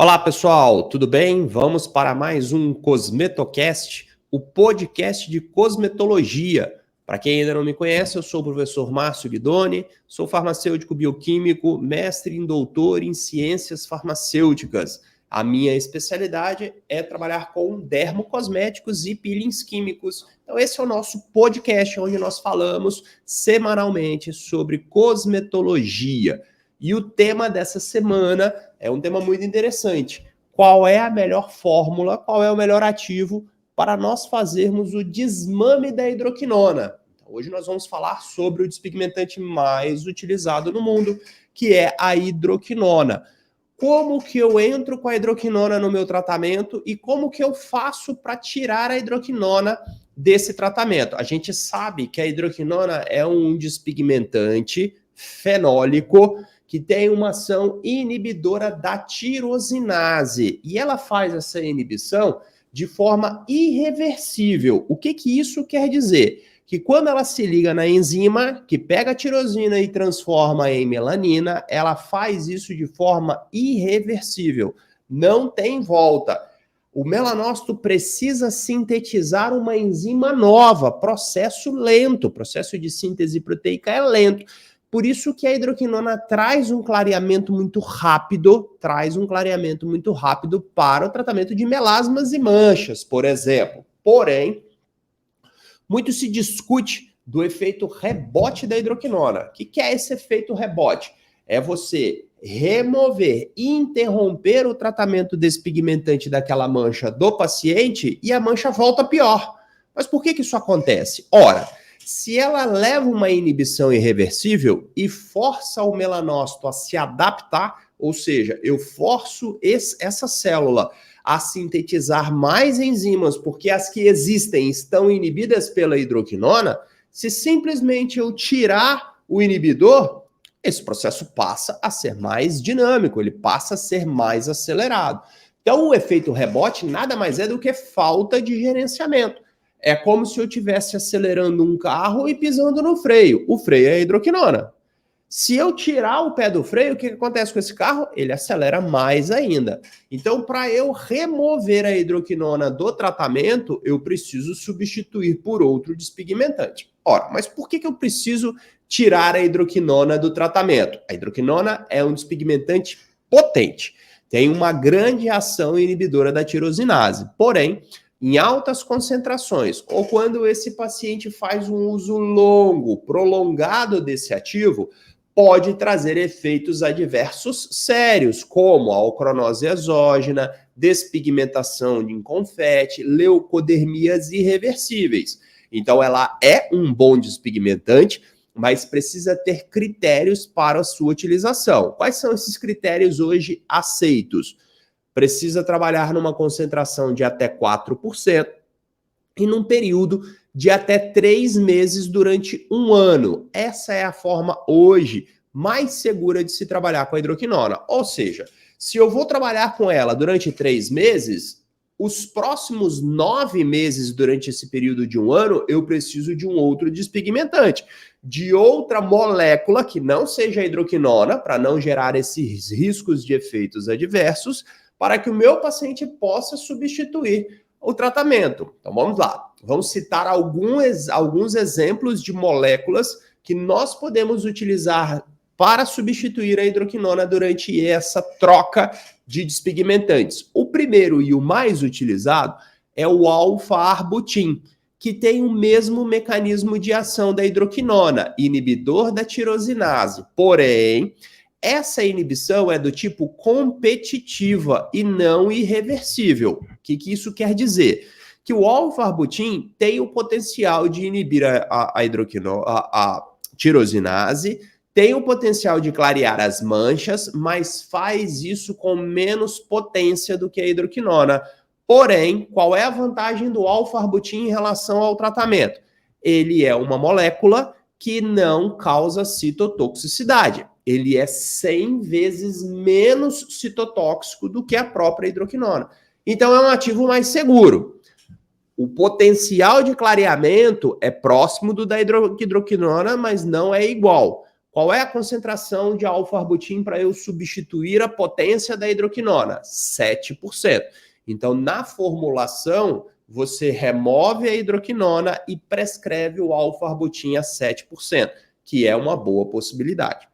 Olá, pessoal, tudo bem? Vamos para mais um Cosmetocast, o podcast de cosmetologia. Para quem ainda não me conhece, eu sou o professor Márcio Guidoni, sou farmacêutico bioquímico, mestre em doutor em ciências farmacêuticas. A minha especialidade é trabalhar com dermocosméticos e peelings químicos. Então esse é o nosso podcast, onde nós falamos semanalmente sobre cosmetologia. E o tema dessa semana é um tema muito interessante. Qual é a melhor fórmula, qual é o melhor ativo para nós fazermos o desmame da hidroquinona? Então, hoje nós vamos falar sobre o despigmentante mais utilizado no mundo, que é a hidroquinona. Como que eu entro com a hidroquinona no meu tratamento e como que eu faço para tirar a hidroquinona desse tratamento? A gente sabe que a hidroquinona é um despigmentante fenólico que tem uma ação inibidora da tirosinase. E ela faz essa inibição de forma irreversível. O que isso quer dizer? Que quando ela se liga na enzima, que pega a tirosina e transforma em melanina, ela faz isso de forma irreversível. Não tem volta. O melanócito precisa sintetizar uma enzima nova, processo lento, processo de síntese proteica é lento. Por isso que a hidroquinona traz um clareamento muito rápido, para o tratamento de melasmas e manchas, por exemplo. Porém, muito se discute do efeito rebote da hidroquinona. O que é esse efeito rebote? É você remover, interromper o tratamento despigmentante daquela mancha do paciente e a mancha volta pior. Mas por que isso acontece? Ora, se ela leva uma inibição irreversível e força o melanócito a se adaptar, ou seja, eu forço essa célula a sintetizar mais enzimas, porque as que existem estão inibidas pela hidroquinona, se simplesmente eu tirar o inibidor, esse processo passa a ser mais dinâmico, ele passa a ser mais acelerado. Então, o efeito rebote nada mais é do que falta de gerenciamento. É como se eu estivesse acelerando um carro e pisando no freio. O freio é a hidroquinona. Se eu tirar o pé do freio, o que acontece com esse carro? Ele acelera mais ainda. Então, para eu remover a hidroquinona do tratamento, eu preciso substituir por outro despigmentante. Ora, mas por que eu preciso tirar a hidroquinona do tratamento? A hidroquinona é um despigmentante potente. Tem uma grande ação inibidora da tirosinase. Porém, em altas concentrações, ou quando esse paciente faz um uso longo, prolongado desse ativo, pode trazer efeitos adversos sérios, como a alcronose exógena, despigmentação de confete, leucodermias irreversíveis. Então, ela é um bom despigmentante, mas precisa ter critérios para a sua utilização. Quais são esses critérios hoje aceitos? Precisa trabalhar numa concentração de até 4% e num período de até 3 meses durante um ano. Essa é a forma hoje mais segura de se trabalhar com a hidroquinona. Ou seja, se eu vou trabalhar com ela durante 3 meses, os próximos 9 meses durante esse período de um ano, eu preciso de um outro despigmentante, de outra molécula que não seja a hidroquinona, para não gerar esses riscos de efeitos adversos, para que o meu paciente possa substituir o tratamento. Então vamos lá, vamos citar alguns exemplos de moléculas que nós podemos utilizar para substituir a hidroquinona durante essa troca de despigmentantes. O primeiro e o mais utilizado é o alfa-arbutin, que tem o mesmo mecanismo de ação da hidroquinona, inibidor da tirosinase. Porém, essa inibição é do tipo competitiva e não irreversível. O que isso quer dizer? Que o alfa-arbutin tem o potencial de inibir a tirosinase, tem o potencial de clarear as manchas, mas faz isso com menos potência do que a hidroquinona. Porém, qual é a vantagem do alfa-arbutin em relação ao tratamento? Ele é uma molécula que não causa citotoxicidade. Ele é 100 vezes menos citotóxico do que a própria hidroquinona. Então, é um ativo mais seguro. O potencial de clareamento é próximo do da hidroquinona, mas não é igual. Qual é a concentração de alfa-arbutin para eu substituir a potência da hidroquinona? 7%. Então, na formulação, você remove a hidroquinona e prescreve o alfa-arbutin a 7%, que é uma boa possibilidade.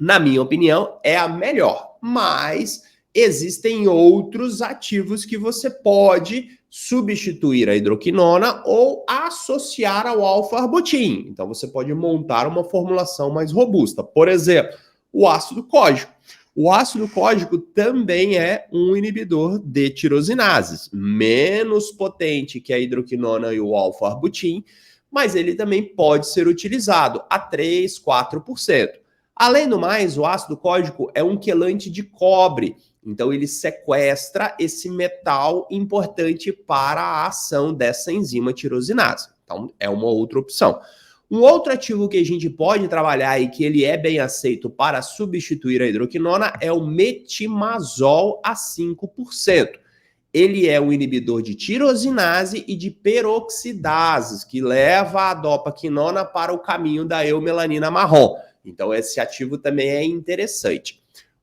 Na minha opinião, é a melhor, mas existem outros ativos que você pode substituir a hidroquinona ou associar ao alfa-arbutin. Então, você pode montar uma formulação mais robusta. Por exemplo, o ácido cógico. O ácido cógico também é um inibidor de tirosinases, menos potente que a hidroquinona e o alfa-arbutin, mas ele também pode ser utilizado a 3, 4%. Além do mais, o ácido cógico é um quelante de cobre, então ele sequestra esse metal importante para a ação dessa enzima tirosinase. Então é uma outra opção. Um outro ativo que a gente pode trabalhar e que ele é bem aceito para substituir a hidroquinona é o metimazol a 5%. Ele é um inibidor de tirosinase e de peroxidases, que leva a dopaquinona para o caminho da eumelanina marrom. Então esse ativo também é interessante.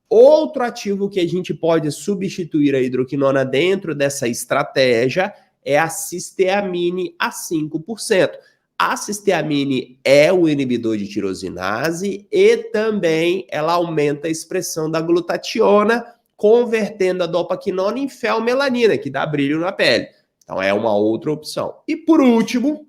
Outro ativo que a gente pode substituir a hidroquinona dentro dessa estratégia é a cisteamine a 5%. A cisteamine é o inibidor de tirosinase e também ela aumenta a expressão da glutationa, convertendo a dopaquinona em felmelanina, que dá brilho na pele. Então é uma outra opção. E por último,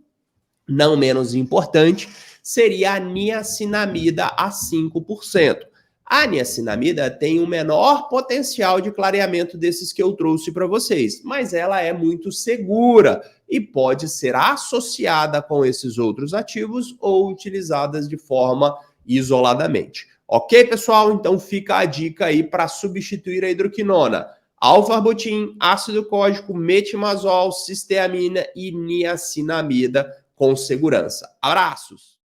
não menos importante, seria a niacinamida a 5%. A niacinamida tem um menor potencial de clareamento desses que eu trouxe para vocês, mas ela é muito segura e pode ser associada com esses outros ativos ou utilizadas de forma isoladamente. Ok, pessoal? Então fica a dica aí para substituir a hidroquinona. Alfa-arbutin, ácido cógico, metimazol, cisteamina e niacinamida com segurança. Abraços!